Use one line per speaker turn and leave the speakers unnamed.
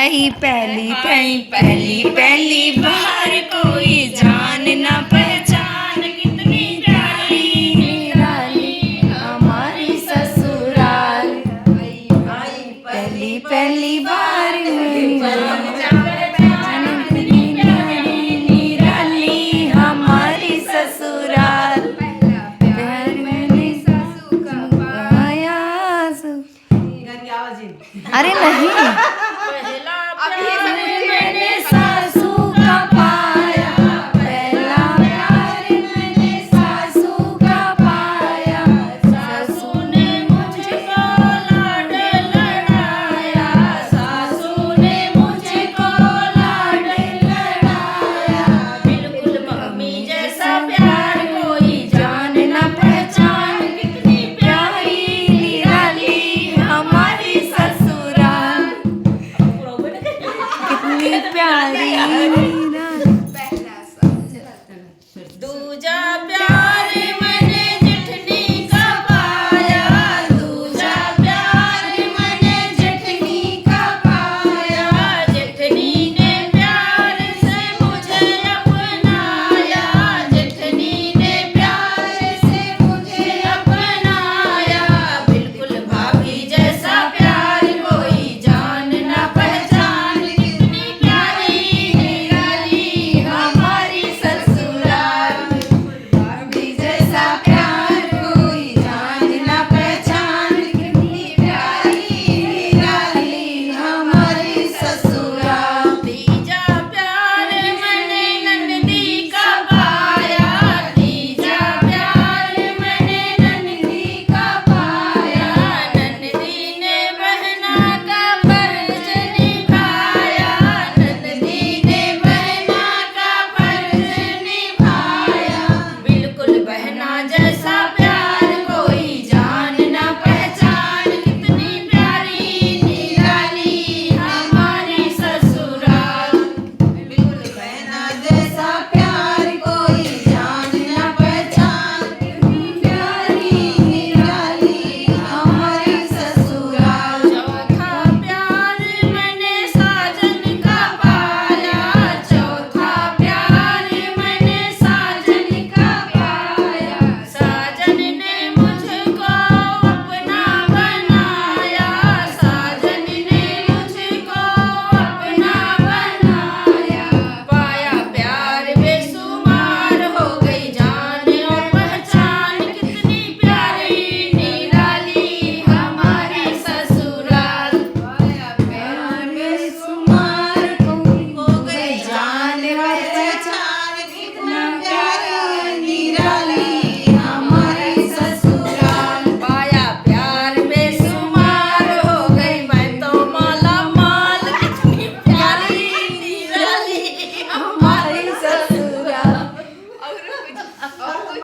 आई पहली पहली पहली पहली बार कोई जान ना पहचान कितनी प्यारी निराली हमारी ससुराल। आई पहली पहली बार निराली हमारी ससुराल। प्यार मैंने सासू का पाया। अरे नहीं, मैंने सासू का पाया, पहला प्यार मैंने सासू का पाया। सासू ने मुझको लाड लड़ाया, सासू ने मुझको लाड लड़ाया। बिल्कुल मम्मी जैसा प्यार कोई जान ना पहचान कितनी प्यारी निराली हमारी ससुराल। कितनी प्यारी दूजा प्यार मैंने जेठनी का पाया, दूजा प्यार मैंने जेठनी का पाया। जेठनी ने प्यार से मुझे अपनाया, जेठनी ने प्यार से मुझे अपनाया। बिल्कुल भाभी जैसा प्यार कोई जान ना पहचान कितनी प्यारी निराली हमारी ससुराल। भाभी जैसा